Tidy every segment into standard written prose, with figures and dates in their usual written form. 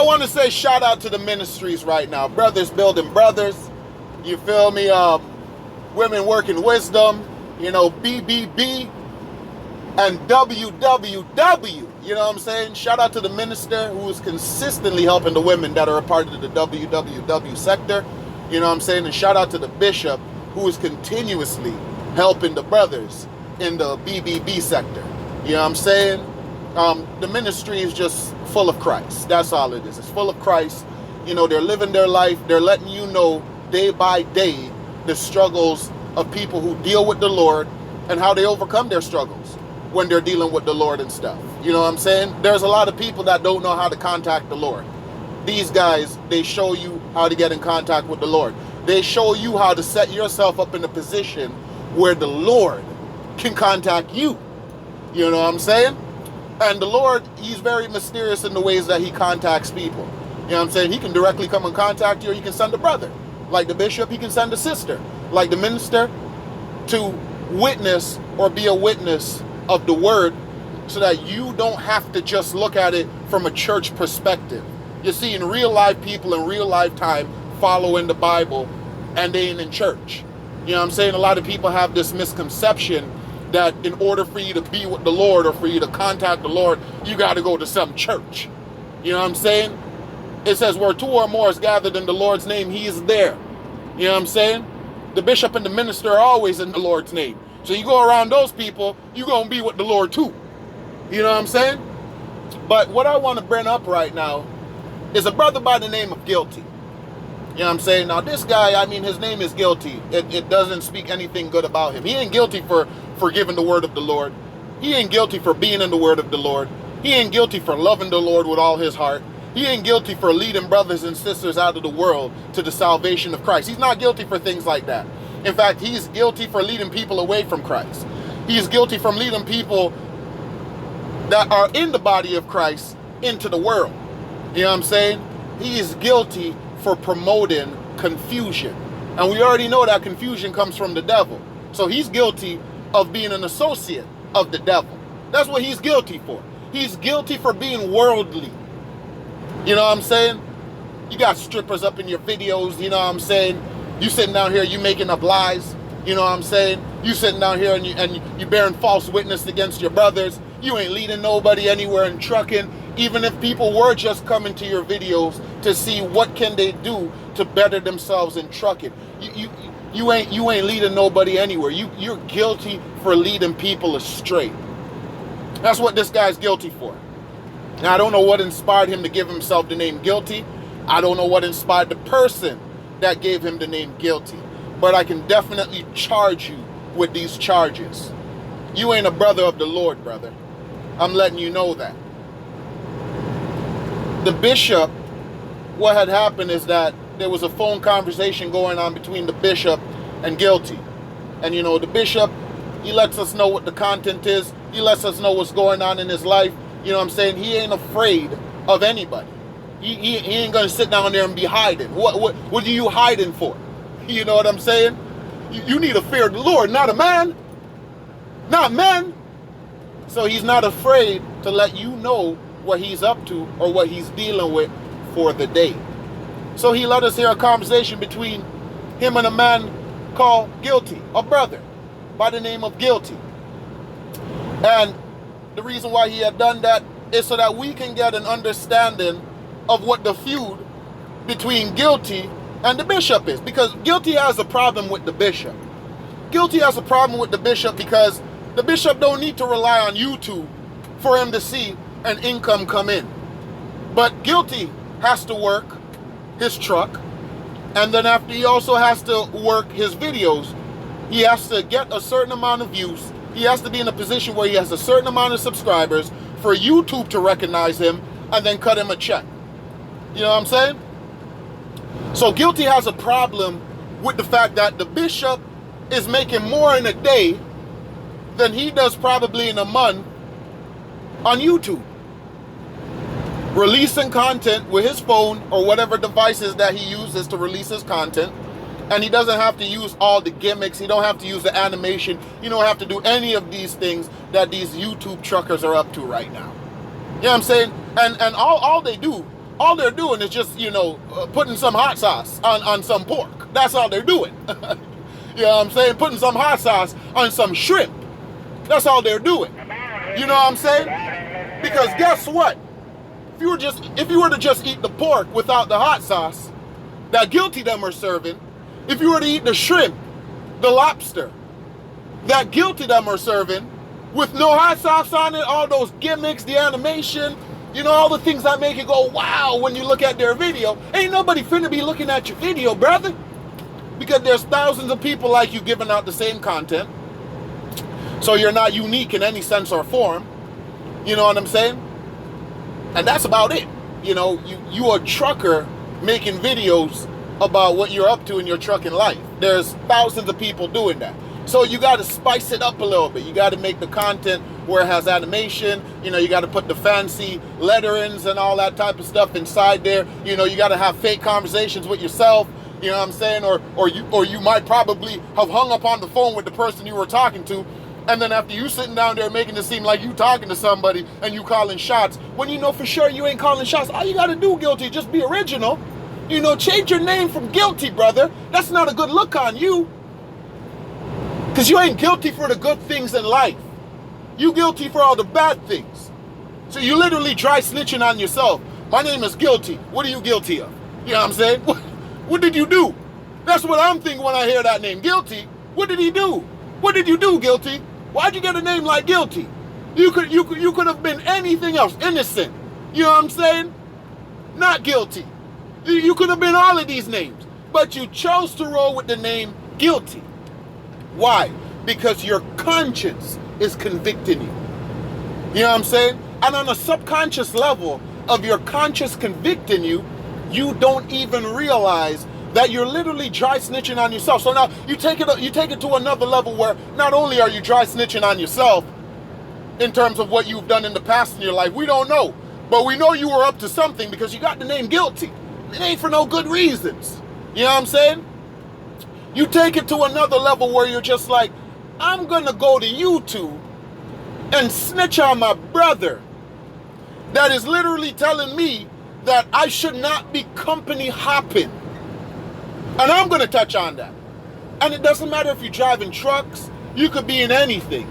I want to say shout out to the ministries right now. Brothers Building Brothers. You feel me? Women Working Wisdom. BBB. And WWW. You know what I'm saying? Shout out to the minister who is consistently helping the women that are a part of the WWW sector. You know what I'm saying? And shout out to the bishop who is continuously helping the brothers in the BBB sector. You know what I'm saying? The ministry is just full of Christ. That's all it is. It's full of Christ. They're living their life. They're letting you know day by day the struggles of people who deal with the Lord and how they overcome their struggles when they're dealing with the Lord and stuff. You know what I'm saying? There's a lot of people that don't know how to contact the Lord. These guys, they show you how to get in contact with the Lord. They show you how to set yourself up in a position where the Lord can contact you. You know what I'm saying? And the Lord, he's very mysterious in the ways that he contacts people. You know what I'm saying? He can directly come and contact you, or he can send a brother. Like the bishop, he can send a sister. Like the minister, to witness or be a witness of the word, so that you don't have to just look at it from a church perspective. You see, in real life, people in real life time following the Bible, and they ain't in church. You know what I'm saying? A lot of people have this misconception that in order for you to be with the Lord, or for you to contact the Lord, you got to go to some church. You know what I'm saying? It says where two or more is gathered in the Lord's name, he is there. You know what I'm saying? The bishop and the minister are always in the Lord's name. So you go around those people, you're going to be with the Lord too. You know what I'm saying? But what I want to bring up right now is a brother by the name of Guilty. You know what I'm saying? Now this guy, his name is Guilty. It doesn't speak anything good about him. He ain't guilty for forgiving the word of the Lord. He ain't guilty for being in the word of the Lord. He ain't guilty for loving the Lord with all his heart. He ain't guilty for leading brothers and sisters out of the world to the salvation of Christ. He's not guilty for things like that. In fact, he's guilty for leading people away from Christ. He's guilty from leading people that are in the body of Christ into the world. You know what I'm saying? He is guilty for promoting confusion. And we already know that confusion comes from the devil. So he's guilty of being an associate of the devil. That's what he's guilty for. He's guilty for being worldly. You know what I'm saying? You got strippers up in your videos, you know what I'm saying? You sitting down here, you making up lies, you know what I'm saying? You sitting down here and you bearing false witness against your brothers. You ain't leading nobody anywhere in trucking. Even if people were just coming to your videos to see what can they do to better themselves in trucking. You ain't leading nobody anywhere. You're guilty for leading people astray. That's what this guy's guilty for. Now, I don't know what inspired him to give himself the name Guilty. I don't know what inspired the person that gave him the name Guilty. But I can definitely charge you with these charges. You ain't a brother of the Lord, brother. I'm letting you know that. The bishop, what had happened is that there was a phone conversation going on between the bishop and Guilty. And the bishop, he lets us know what the content is. He lets us know what's going on in his life. You know what I'm saying? He ain't afraid of anybody. He ain't going to sit down there and be hiding. What are you hiding for? You know what I'm saying? You need to fear the Lord, not a man. Not men. So he's not afraid to let you know what he's up to or what he's dealing with for the day. So he let us hear a conversation between him and a man called Guilty, a brother by the name of Guilty. And the reason why he had done that is so that we can get an understanding of what the feud between Guilty and the bishop is. Because Guilty has a problem with the bishop. Guilty has a problem with the bishop because the bishop don't need to rely on YouTube for him to see an income come in. But Guilty has to work his truck, and then after he also has to work his videos. He has to get a certain amount of views. He has to be in a position where he has a certain amount of subscribers for YouTube to recognize him and then cut him a check. You know what I'm saying? So Guilty has a problem with the fact that the bishop is making more in a day than he does probably in a month on YouTube. Releasing content with his phone or whatever devices that he uses to release his content. And he doesn't have to use all the gimmicks. He don't have to use the animation. You don't have to do any of these things that these YouTube truckers are up to right now. You know what I'm saying? And all all they're doing is just, putting some hot sauce on some pork. That's all they're doing. You know what I'm saying? Putting some hot sauce on some shrimp. That's all they're doing. You know what I'm saying? Because guess what? If you were to just eat the pork without the hot sauce that guilty them are serving, if you were to eat the shrimp, the lobster that guilty them are serving, with no hot sauce on it, all those gimmicks, the animation, all the things that make it go wow when you look at their video, ain't nobody finna be looking at your video, brother. Because there's thousands of people like you giving out the same content. So you're not unique in any sense or form. You know what I'm saying? And that's about it. You a trucker making videos about what you're up to in your trucking life. There's thousands of people doing that. So you got to spice it up a little bit. You got to make the content where it has animation. You got to put the fancy letterings and all that type of stuff inside there. You got to have fake conversations with yourself. You know what I'm saying? Or you might probably have hung up on the phone with the person you were talking to, and then after you sitting down there making it seem like you talking to somebody and you calling shots, when you know for sure you ain't calling shots. All you got to do, Guilty, just be original. Change your name from Guilty, brother. That's not a good look on you. Because you ain't guilty for the good things in life. You guilty for all the bad things. So you literally dry snitching on yourself. My name is Guilty. What are you guilty of? You know what I'm saying? What did you do? That's what I'm thinking when I hear that name. Guilty? What did he do? What did you do, Guilty? Why'd you get a name like Guilty? You could have been anything else. Innocent. You know what I'm saying? Not guilty. You could have been all of these names. But you chose to roll with the name Guilty. Why? Because your conscience is convicting you. You know what I'm saying? And on a subconscious level of your conscience convicting you, you don't even realize that you're literally dry snitching on yourself. So now you take it to another level where not only are you dry snitching on yourself in terms of what you've done in the past in your life, we don't know. But we know you were up to something because you got the name Guilty. It ain't for no good reasons. You know what I'm saying? You take it to another level where you're just like, I'm gonna go to YouTube and snitch on my brother that is literally telling me that I should not be company hopping. And I'm gonna touch on that. And it doesn't matter if you're driving trucks, you could be in anything.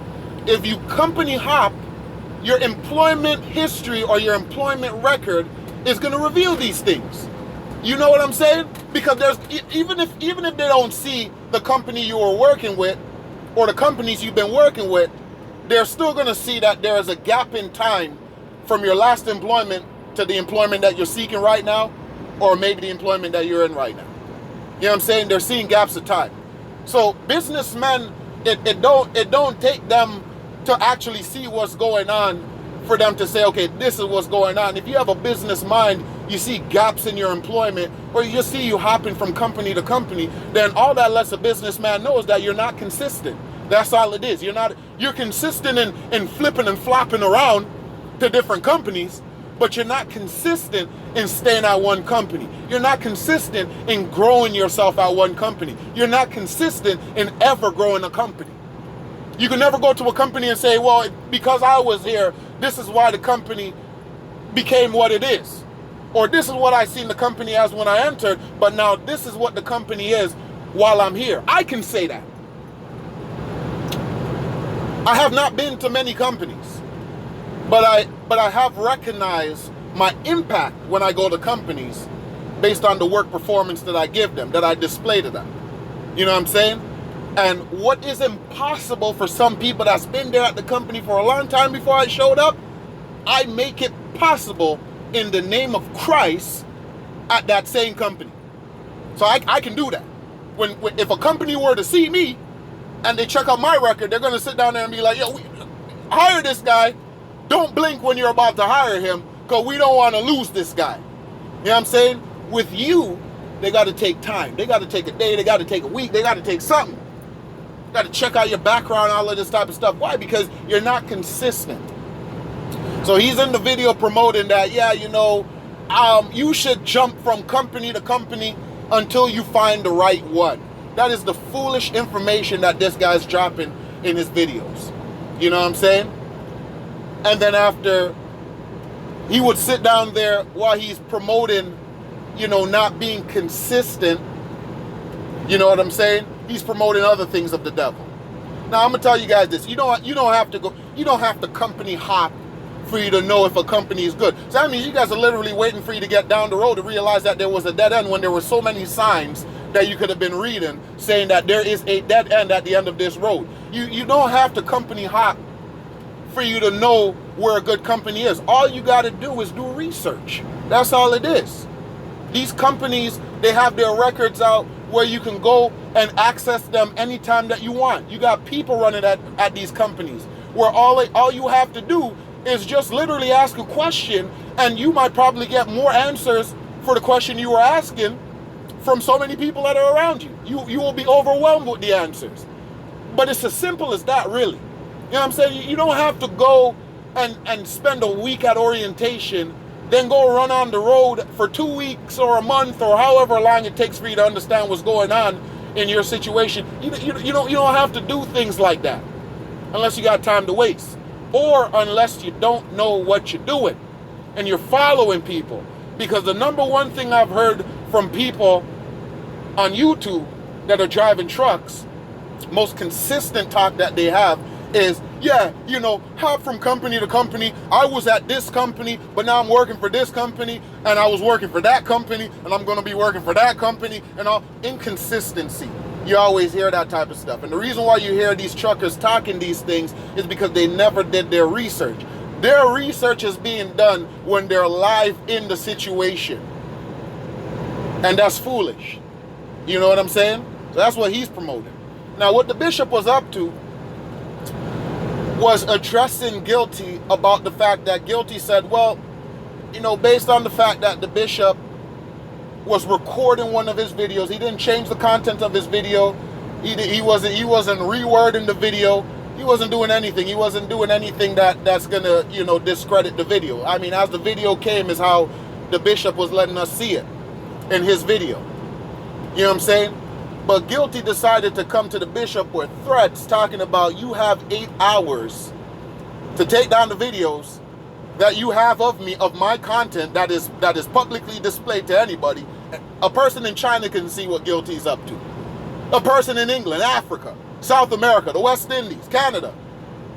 If you company hop, your employment history or your employment record is gonna reveal these things. You know what I'm saying? Because there's even if they don't see the company you were working with or the companies you've been working with, they're still gonna see that there is a gap in time from your last employment to the employment that you're seeking right now, or maybe the employment that you're in right now. You know what I'm saying? They're seeing gaps of time. So businessmen, it don't take them to actually see what's going on for them to say, okay, this is what's going on. If you have a business mind, you see gaps in your employment, or you just see you hopping from company to company, then all that lets a businessman know is that you're not consistent. That's all it is. You're consistent in flipping and flopping around to different companies, but you're not consistent in staying at one company. You're not consistent in growing yourself at one company. You're not consistent in ever growing a company. You can never go to a company and say, well, because I was here, this is why the company became what it is. Or this is what I seen the company as when I entered, but now this is what the company is while I'm here. I can say that. I have not been to many companies, but I have recognized my impact when I go to companies based on the work performance that I give them, that I display to them. You know what I'm saying? And what is impossible for some people that's been there at the company for a long time before I showed up, I make it possible in the name of Christ at that same company. So I can do that. If a company were to see me and they check out my record, they're going to sit down there and be like, yo, hire this guy. Don't blink when you're about to hire him, because we don't want to lose this guy. You know what I'm saying? With you, they got to take time. They got to take a day. They got to take a week. They got to take something. Got to check out your background, all of this type of stuff. Why? Because you're not consistent. So he's in the video promoting that, yeah, you should jump from company to company until you find the right one. That is the foolish information that this guy's dropping in his videos. You know what I'm saying? And then after He would sit down there while he's promoting, not being consistent. You know what I'm saying? He's promoting other things of the devil. Now I'm gonna tell you guys this: you don't have to company hop for you to know if a company is good. So that means you guys are literally waiting for you to get down the road to realize that there was a dead end when there were so many signs that you could have been reading saying that there is a dead end at the end of this road. You don't have to company hop for you to know where a good company is. All you got to do is do research. That's all it is. These companies, they have their records out where you can go and access them anytime that you want. You got people running at these companies where all you have to do is just literally ask a question, and you might probably get more answers for the question you were asking from so many people that are around you. You will be overwhelmed with the answers. But it's as simple as that, really. You know what I'm saying? You don't have to go and spend a week at orientation, then go run on the road for 2 weeks or a month or however long it takes for you to understand what's going on in your situation. You don't have to do things like that unless you got time to waste, or unless you don't know what you're doing and you're following people. Because the number one thing I've heard from people on YouTube that are driving trucks, most consistent talk that they have is, hop from company to company. I was at this company, but now I'm working for this company, and I was working for that company, and I'm going to be working for that company, and all. Inconsistency. You always hear that type of stuff. And the reason why you hear these truckers talking these things is because they never did their research. Their research is being done when they're live in the situation. And that's foolish. You know what I'm saying? So that's what he's promoting. Now, what the bishop was up to was addressing Guilty about the fact that Guilty said, well, based on the fact that the bishop was recording one of his videos, he didn't change the content of his video. He wasn't rewording the video. He wasn't doing anything. He wasn't doing anything that's gonna, discredit the video. I mean, as the video came is how the bishop was letting us see it in his video. You know what I'm saying? But Guilty decided to come to the bishop with threats talking about, you have 8 hours to take down the videos that you have of me, of my content that is publicly displayed to anybody. A person in China can see what Guilty's up to. A person in England, Africa, South America, the West Indies, Canada,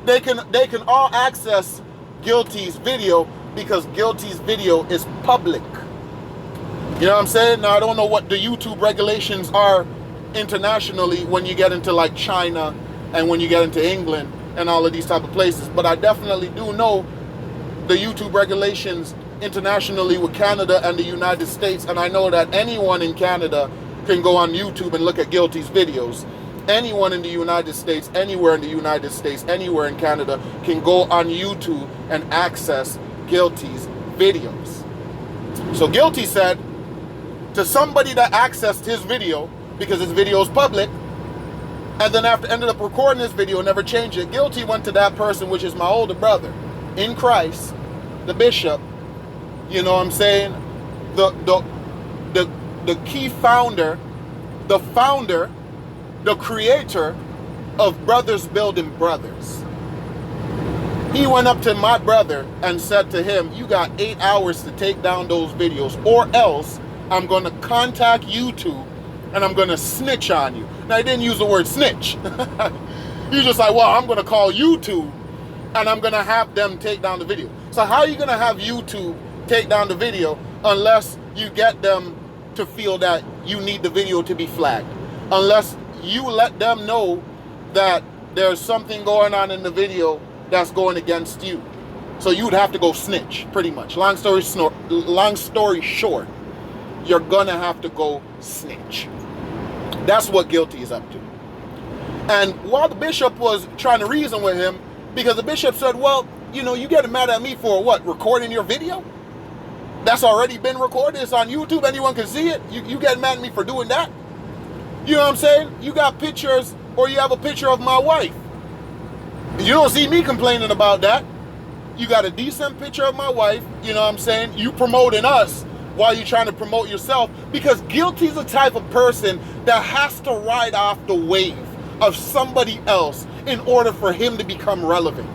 they can all access Guilty's video because Guilty's video is public. You know what I'm saying? Now, I don't know what the YouTube regulations are internationally when you get into like China and when you get into England and all of these type of places, but I definitely do know the YouTube regulations internationally with Canada and the United States, and I know that anyone in Canada can go on YouTube and look at Guilty's videos. Anyone in the United States, anywhere in the United States, anywhere in Canada can go on YouTube and access Guilty's videos. So Guilty said to somebody that accessed his video, because his video is public, and then after ended up recording this video and never changed it, Guilty went to that person, which is my older brother in Christ, the bishop, you know what I'm saying, the key founder, the creator of Brothers Building Brothers. He went up to my brother and said to him, you got 8 hours to take down those videos, or else I'm going to contact YouTube and I'm going to snitch on you. Now, he didn't use the word snitch. He's just like, well, I'm going to call YouTube and I'm going to have them take down the video. So how are you going to have YouTube take down the video unless you get them to feel that you need the video to be flagged? Unless you let them know that there's something going on in the video that's going against you. So you'd have to go snitch, pretty much. Long story short, you're going to have to go snitch. That's what Guilty is up to. And while the bishop was trying to reason with him, because the bishop said, well, you getting mad at me for what? Recording your video? That's already been recorded. It's on YouTube. Anyone can see it. You getting mad at me for doing that? You know what I'm saying? You got pictures, or you have a picture of my wife. You don't see me complaining about that. You got a decent picture of my wife. You know what I'm saying? You promoting us while you're trying to promote yourself, because Guilty's the type of person that has to ride off the wave of somebody else in order for him to become relevant.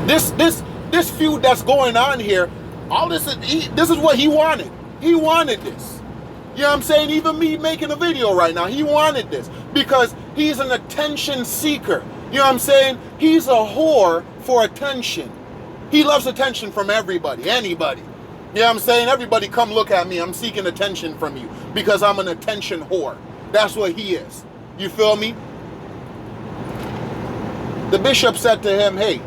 This this feud that's going on here, all this is what he wanted. He wanted this. You know what I'm saying? Even me making a video right now, he wanted this because he's an attention seeker. You know what I'm saying? He's a whore for attention. He loves attention from everybody, anybody. You know what I'm saying? Everybody come look at me. I'm seeking attention from you because I'm an attention whore. That's what he is. You feel me? The bishop said to him, hey,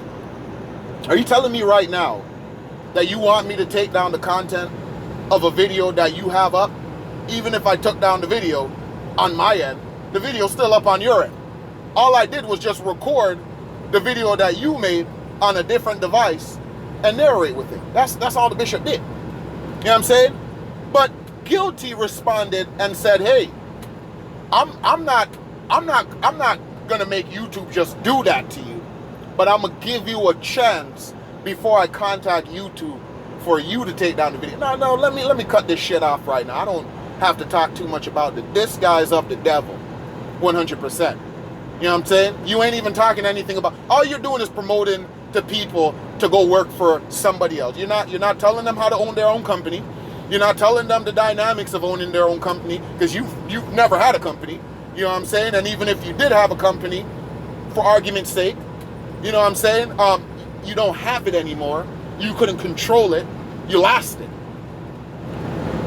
are you telling me right now that you want me to take down the content of a video that you have up? Even if I took down the video on my end, the video's still up on your end. All I did was just record the video that you made on a different device and narrate with it. That's all the bishop did. You know what I'm saying? But Guilty responded and said, hey, I'm not gonna make YouTube just do that to you, but I'm gonna give you a chance before I contact YouTube for you to take down the video. No, let me cut this shit off right now. I don't have to talk too much about it. This guy's of the devil, 100%. You know what I'm saying? You ain't even talking anything about. All you're doing is promoting to people to go work for somebody else. You're not telling them how to own their own company. You're not telling them the dynamics of owning their own company because you've never had a company. You know what I'm saying? And even if you did have a company, for argument's sake, you know what I'm saying? You don't have it anymore. You couldn't control it. You lost it.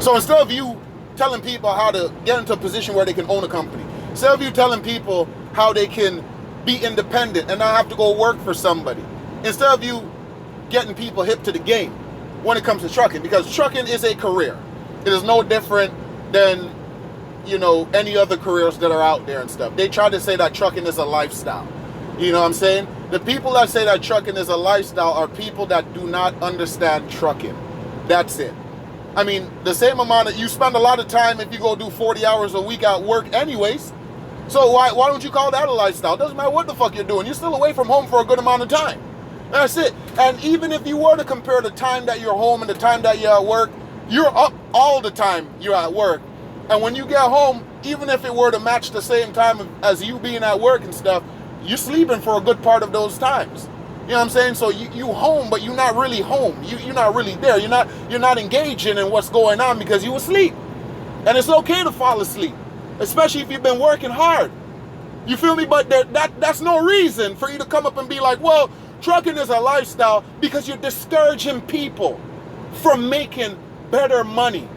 So instead of you telling people how to get into a position where they can own a company, instead of you telling people how they can be independent and not have to go work for somebody, instead of you getting people hip to the game when it comes to trucking, because trucking is a career. It is no different than, you know, any other careers that are out there and stuff. They try to say that trucking is a lifestyle. You know what I'm saying? The people that say that trucking is a lifestyle are people that do not understand trucking. That's it. I mean, the same amount of, you spend a lot of time if you go do 40 hours a week at work anyways. So why don't you call that a lifestyle? It doesn't matter what the fuck you're doing. You're still away from home for a good amount of time. That's it. And even if you were to compare the time that you're home and the time that you're at work, you're up all the time you're at work. And when you get home, even if it were to match the same time as you being at work and stuff, you're sleeping for a good part of those times. You know what I'm saying? So you home, but you're not really home. You're not really there. You're not engaging in what's going on because you asleep. And it's okay to fall asleep, especially if you've been working hard. You feel me? But that's no reason for you to come up and be like, well, trucking is a lifestyle, because you're discouraging people from making better money.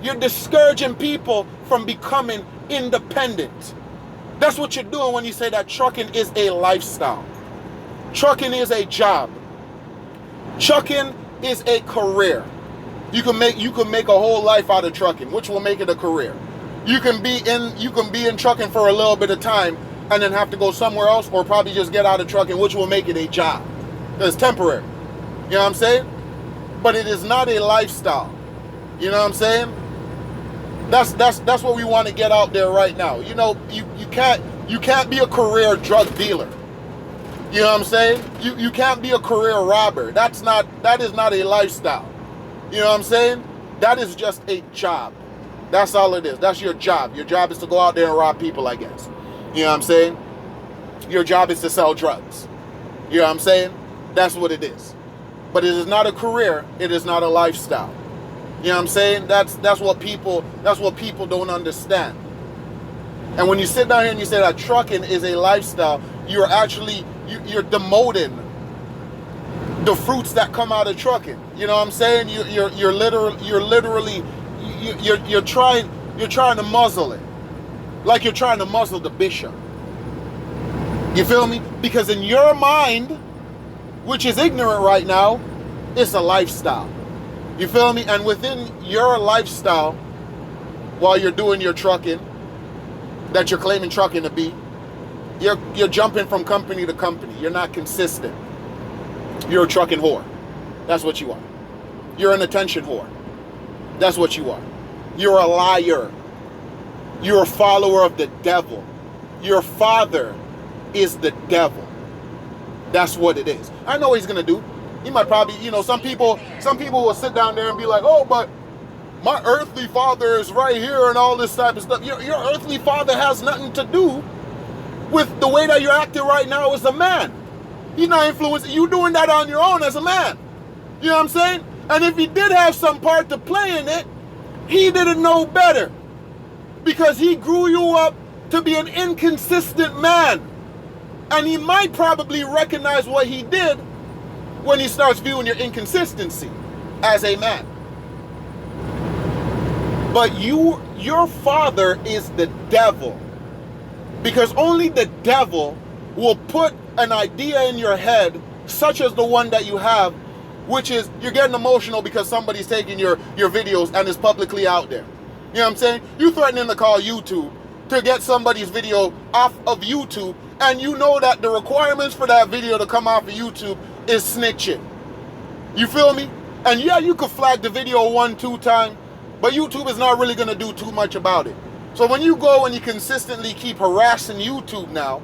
You're discouraging people from becoming independent. That's what you're doing when you say that trucking is a lifestyle. Trucking is a job. Trucking is a career. You can make a whole life out of trucking, which will make it a career. You can be in trucking for a little bit of time and then have to go somewhere else, or probably just get out of trucking, which will make it a job. It's temporary. You know what I'm saying? But it is not a lifestyle. You know what I'm saying? That's what we want to get out there right now. You know, you can't be a career drug dealer. You know what I'm saying? You can't be a career robber. That is not a lifestyle. You know what I'm saying? That is just a job. That's all it is. That's your job. Your job is to go out there and rob people, I guess. You know what I'm saying? Your job is to sell drugs. You know what I'm saying? That's what it is. But it is not a career. It is not a lifestyle. You know what I'm saying? That's what people don't understand. And when you sit down here and you say that trucking is a lifestyle, you're actually you're demoting the fruits that come out of trucking. You know what I'm saying? You're literally trying to muzzle it. Like you're trying to muzzle the bishop. You feel me? Because in your mind, which is ignorant right now, it's a lifestyle. You feel me? And within your lifestyle, while you're doing your trucking, that you're claiming trucking to be, you're jumping from company to company. You're not consistent. You're a trucking whore. That's what you are. You're an attention whore. That's what you are. You're a liar. You're a follower of the devil. Your father is the devil. That's what it is. I know what he's gonna do. He might probably, some people will sit down there and be like, oh, but my earthly father is right here and all this type of stuff. Your earthly father has nothing to do with the way that you're acting right now as a man. He's not influencing. You doing that on your own as a man. You know what I'm saying? And if he did have some part to play in it, he didn't know better. Because he grew you up to be an inconsistent man. And he might probably recognize what he did when he starts viewing your inconsistency as a man. But your father is the devil. Because only the devil will put an idea in your head, such as the one that you have, which is you're getting emotional because somebody's taking your videos and it's publicly out there. You know what I'm saying? You threatening to call YouTube to get somebody's video off of YouTube, and you know that the requirements for that video to come off of YouTube is snitching. You feel me? And yeah, you could flag the video 1-2 times, but YouTube is not really going to do too much about it. So when you go and you consistently keep harassing YouTube now,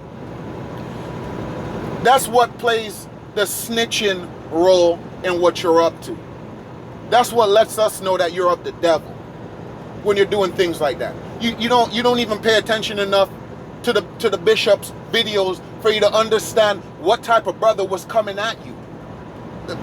that's what plays the snitching role in what you're up to. That's what lets us know that you're of the devil when you're doing things like that. You don't even pay attention enough to the bishop's videos for you to understand what type of brother was coming at you.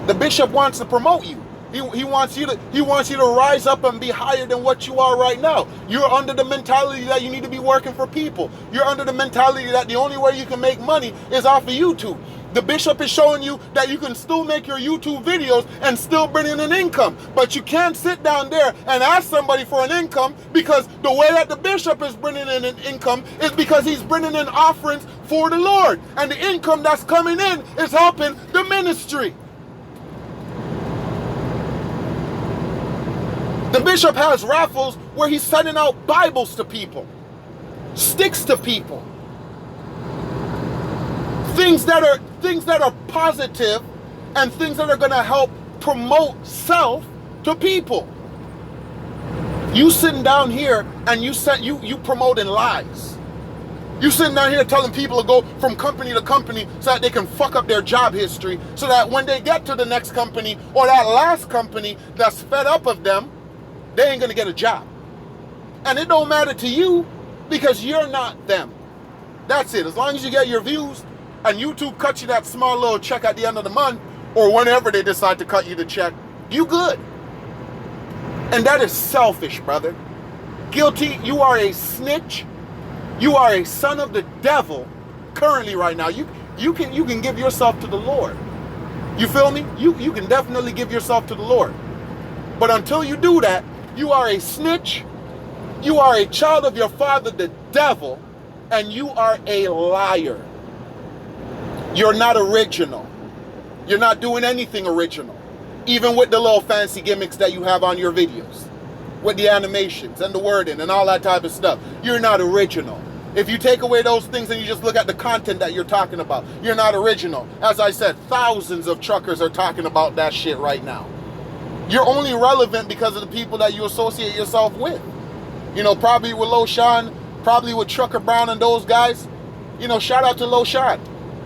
The bishop wants to promote you. He wants you to rise up and be higher than what you are right now. You're under the mentality that you need to be working for people. You're under the mentality that the only way you can make money is off of YouTube. The bishop is showing you that you can still make your YouTube videos and still bring in an income. But you can't sit down there and ask somebody for an income, because the way that the bishop is bringing in an income is because he's bringing in offerings for the Lord. And the income that's coming in is helping the ministry. The bishop has raffles where he's sending out Bibles to people, sticks to people. Things that are positive and things that are going to help promote self to people. You sitting down here and you promoting lies. You sitting down here telling people to go from company to company so that they can fuck up their job history, so that when they get to the next company or that last company that's fed up of them, they ain't going to get a job. And it don't matter to you because you're not them. That's it. As long as you get your views, and YouTube cuts you that small little check at the end of the month, or whenever they decide to cut you the check, you good. And that is selfish, brother. Guilty. You are a snitch. You are a son of the devil currently right now. You can give yourself to the Lord. You feel me? You can definitely give yourself to the Lord. But until you do that, you are a snitch. You are a child of your father, the devil, and you are a liar. You're not original. You're not doing anything original. Even with the little fancy gimmicks that you have on your videos. With the animations and the wording and all that type of stuff. You're not original. If you take away those things and you just look at the content that you're talking about, you're not original. As I said, thousands of truckers are talking about that shit right now. You're only relevant because of the people that you associate yourself with. You know, probably with Loshan, probably with Trucker Brown and those guys. You know, shout out to Loshan.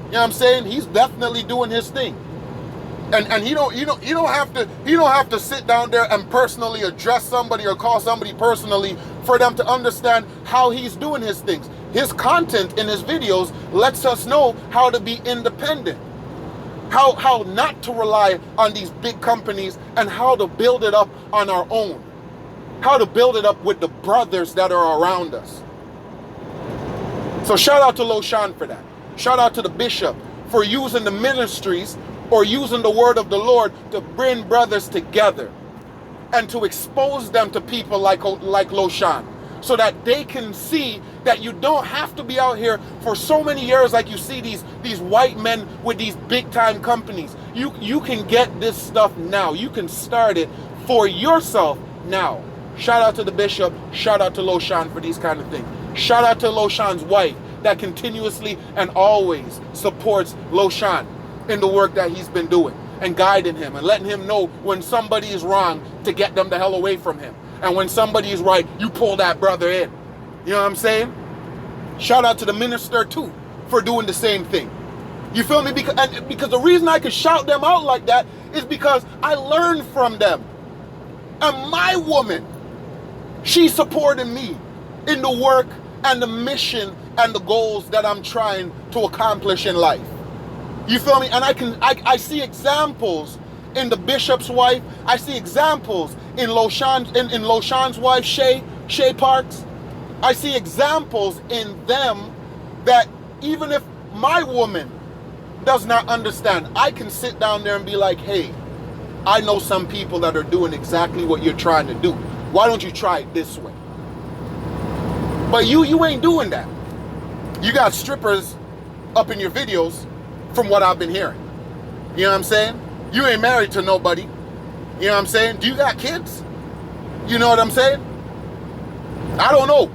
You know what I'm saying? He's definitely doing his thing. And you don't have to sit down there and personally address somebody or call somebody personally for them to understand how he's doing his things. His content in his videos lets us know how to be independent. How not to rely on these big companies, and how to build it up on our own. How to build it up with the brothers that are around us. So shout out to Loshan for that. Shout out to the bishop for using the ministries or using the word of the Lord to bring brothers together and to expose them to people like Loshan, so that they can see that you don't have to be out here for so many years like you see these white men with these big time companies. You can get this stuff now. You can start it for yourself now. Shout out to the bishop. Shout out to Loshan for these kind of things. Shout out to Loshan's wife that continuously and always supports Loshan in the work that he's been doing, and guiding him and letting him know when somebody is wrong to get them the hell away from him. And when somebody is right, you pull that brother in. You know what I'm saying? Shout out to the minister too for doing the same thing. You feel me? Because the reason I can shout them out like that is because I learned from them. And my woman, she supported me in the work and the mission and the goals that I'm trying to accomplish in life. You feel me? And I see examples in the bishop's wife. I see examples in Loshan's wife, Shay Parks. I see examples in them that even if my woman does not understand, I can sit down there and be like, hey, I know some people that are doing exactly what you're trying to do. Why don't you try it this way? But you ain't doing that. You got strippers up in your videos from what I've been hearing. You know what I'm saying? You ain't married to nobody. You know what I'm saying? Do you got kids? You know what I'm saying? I don't know.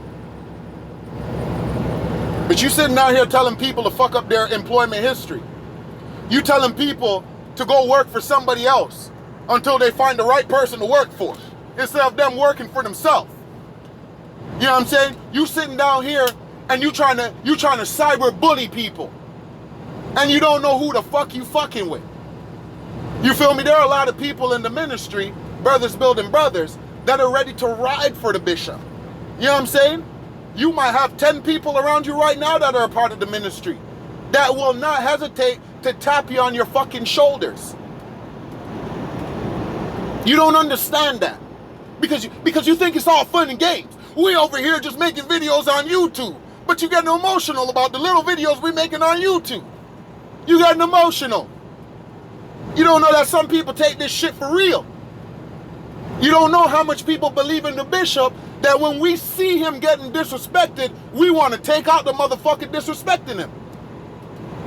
But you sitting out here telling people to fuck up their employment history. You telling people to go work for somebody else until they find the right person to work for, instead of them working for themselves. You know what I'm saying? You sitting down here and you trying to cyber bully people, and you don't know who the fuck you fucking with. You feel me? There are a lot of people in the ministry, brothers building brothers, that are ready to ride for the bishop. You know what I'm saying? You might have 10 people around you right now that are a part of the ministry that will not hesitate to tap you on your fucking shoulders. You don't understand that because you think it's all fun and games. We over here just making videos on YouTube, but you getting emotional about the little videos we making on YouTube. You getting emotional. You don't know that some people take this shit for real. You don't know how much people believe in the bishop, that when we see him getting disrespected, we want to take out the motherfucker disrespecting him.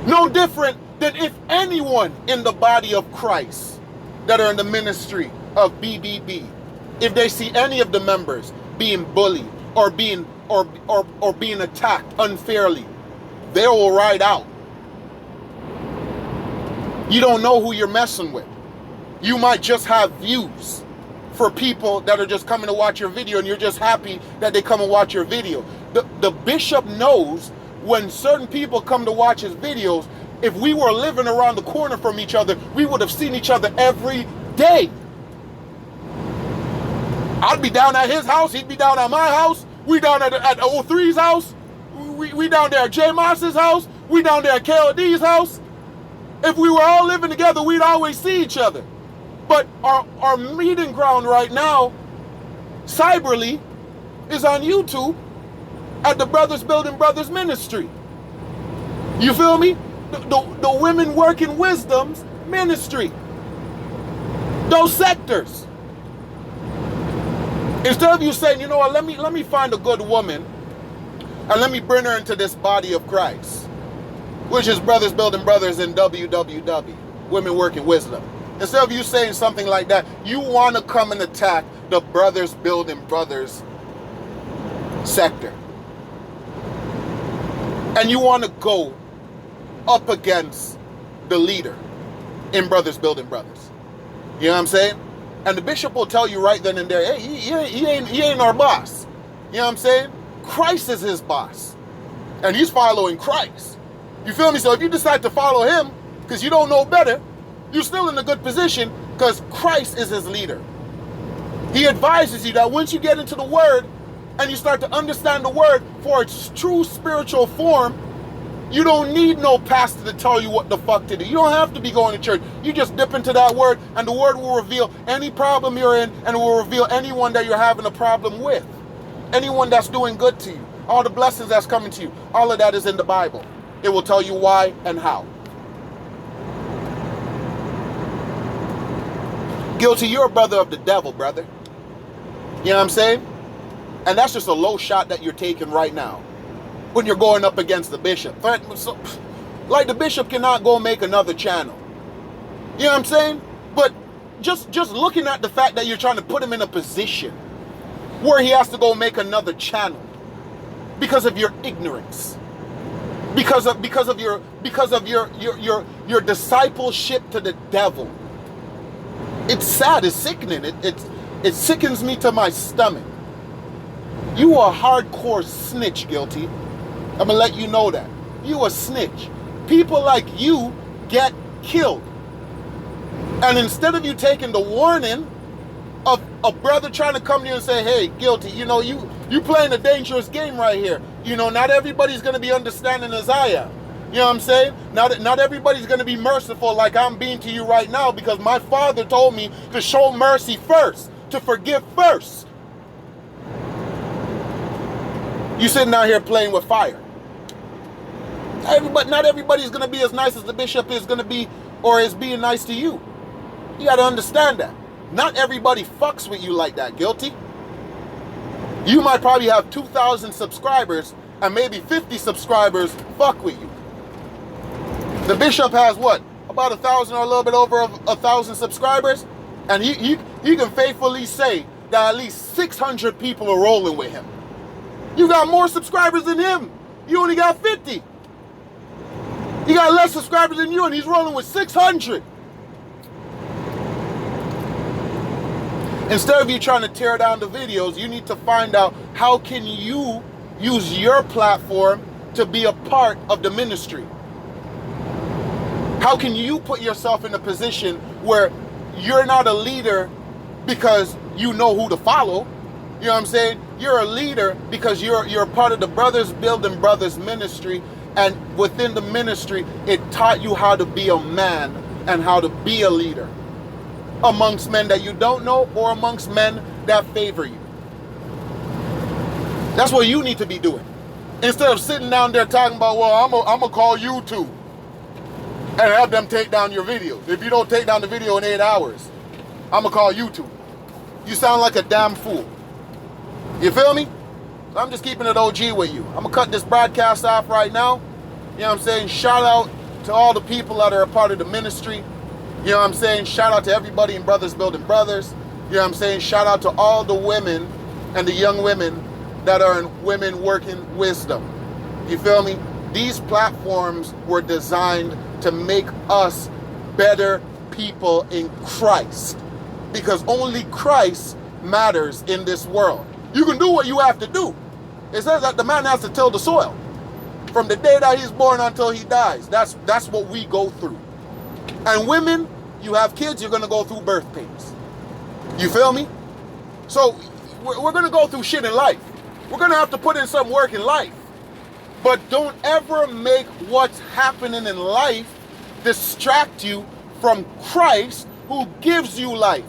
No different than if anyone in the body of Christ that are in the ministry of BBB, if they see any of the members being bullied or being attacked unfairly, they will ride out. You don't know who you're messing with. You might just have views for people that are just coming to watch your video, and you're just happy that they come and watch your video. The bishop knows when certain people come to watch his videos, if we were living around the corner from each other, we would have seen each other every day. I'd be down at his house, he'd be down at my house, we down at O3's house, we down there at J Moss's house, we down there at KLD's house. If we were all living together, we'd always see each other. But our meeting ground right now, cyberly, is on YouTube at the Brothers Building Brothers Ministry. You feel me? The Women Working Wisdoms Ministry. Those sectors. Instead of you saying, you know what, let me find a good woman and let me bring her into this body of Christ, which is Brothers Building Brothers in WWW, Women Working Wisdom. Instead of you saying something like that, you want to come and attack the Brothers Building Brothers sector. And you want to go up against the leader in Brothers Building Brothers. You know what I'm saying? And the bishop will tell you right then and there, hey, he ain't our boss. You know what I'm saying? Christ is his boss. And he's following Christ. You feel me? So if you decide to follow him because you don't know better, you're still in a good position because Christ is his leader. He advises you that once you get into the word and you start to understand the word for its true spiritual form, you don't need no pastor to tell you what the fuck to do. You don't have to be going to church. You just dip into that word and the word will reveal any problem you're in, and it will reveal anyone that you're having a problem with. Anyone that's doing good to you. All the blessings that's coming to you. All of that is in the Bible. It will tell you why and how. Guilty, you're a brother of the devil, brother. You know what I'm saying? And that's just a low shot that you're taking right now when you're going up against the bishop. Like, the bishop cannot go make another channel. You know what I'm saying? But just looking at the fact that you're trying to put him in a position where he has to go make another channel because of your ignorance, because of your discipleship to the devil. It's sad. It's sickening. It sickens me to my stomach. You a hardcore snitch, Guilty. I'm gonna let you know that. You a snitch. People like you get killed. And instead of you taking the warning of a brother trying to come to you and say, hey, Guilty, you know, you playing a dangerous game right here. You know, not everybody's gonna be understanding as I am. You know what I'm saying? Not everybody's going to be merciful like I'm being to you right now, because my Father told me to show mercy first, to forgive first. You sitting out here playing with fire. Not everybody's going to be as nice as the bishop is going to be, or is being nice to you. You got to understand that. Not everybody fucks with you like that, guilty. You might probably have 2,000 subscribers and maybe 50 subscribers fuck with you. The bishop has what? About 1,000 or a little bit over 1,000 subscribers? And he can faithfully say that at least 600 people are rolling with him. You got more subscribers than him. You only got 50. He got less subscribers than you and he's rolling with 600. Instead of you trying to tear down the videos, you need to find out how can you use your platform to be a part of the ministry. How can you put yourself in a position where you're not a leader because you know who to follow? You know what I'm saying? You're a leader because you're part of the Brothers Building Brothers ministry, and within the ministry, it taught you how to be a man and how to be a leader amongst men that you don't know or amongst men that favor you. That's what you need to be doing. Instead of sitting down there talking about, well, I'm gonna call YouTube and have them take down your videos. If you don't take down the video in 8 hours, I'm gonna call YouTube. You sound like a damn fool. You feel me? So I'm just keeping it OG with you. I'm gonna cut this broadcast off right now. You know what I'm saying? Shout out to all the people that are a part of the ministry. You know what I'm saying? Shout out to everybody in Brothers Building Brothers. You know what I'm saying? Shout out to all the women and the young women that are in Women Working Wisdom. You feel me? These platforms were designed to make us better people in Christ, because only Christ matters in this world. You can do what you have to do. It says that the man has to till the soil from the day that he's born until he dies. That's what we go through. And women, you have kids, you're gonna go through birth pains. You feel me? So we're gonna go through shit in life. We're gonna have to put in some work in life. But don't ever make what's happening in life distract you from Christ, who gives you life.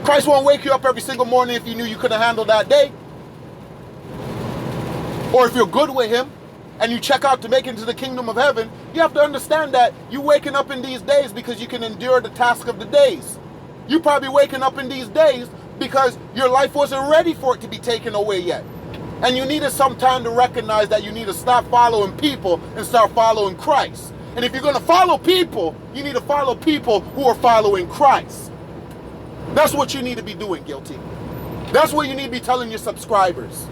Christ won't wake you up every single morning if you knew you couldn't handle that day. Or if you're good with him and you check out to make it into the kingdom of heaven, you have to understand that you waking up in these days because you can endure the task of the days. You probably waking up in these days because your life wasn't ready for it to be taken away yet. And you needed some time to recognize that you need to stop following people and start following Christ. And if you're going to follow people, you need to follow people who are following Christ. That's what you need to be doing, guilty. That's what you need to be telling your subscribers.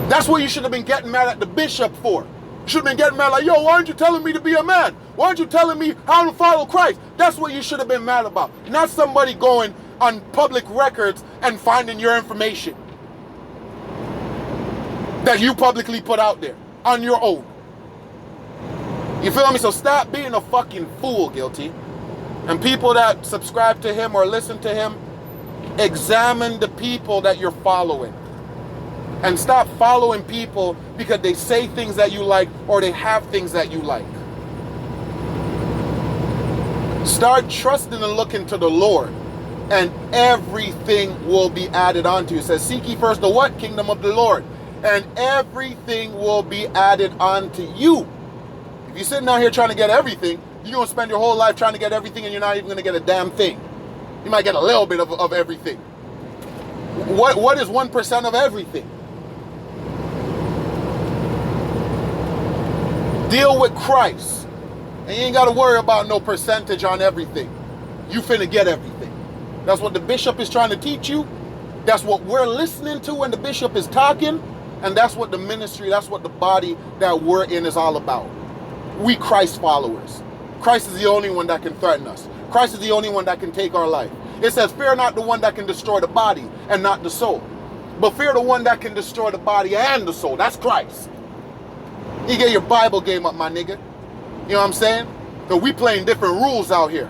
That's what you should have been getting mad at the bishop for. You should have been getting mad like, yo, why aren't you telling me to be a man? Why aren't you telling me how to follow Christ? That's what you should have been mad about. Not somebody going on public records and finding your information that you publicly put out there on your own. You feel me? So stop being a fucking fool, guilty. And people that subscribe to him or listen to him, examine the people that you're following. And stop following people because they say things that you like or they have things that you like. Start trusting and looking to the Lord, and everything will be added onto you. It says, seek ye first the what? Kingdom of the Lord. And everything will be added onto you. If you're sitting out here trying to get everything, you're going to spend your whole life trying to get everything and you're not even going to get a damn thing. You might get a little bit of everything. What is 1% of everything? Deal with Christ. And you ain't got to worry about no percentage on everything. You finna get everything. That's what the bishop is trying to teach you. That's what we're listening to when the bishop is talking. And that's what the ministry, that's what the body that we're in is all about. We Christ followers. Christ is the only one that can threaten us. Christ is the only one that can take our life. It says, fear not the one that can destroy the body and not the soul, but fear the one that can destroy the body and the soul. That's Christ. You get your Bible game up, my nigga. You know what I'm saying? Because we playing different rules out here.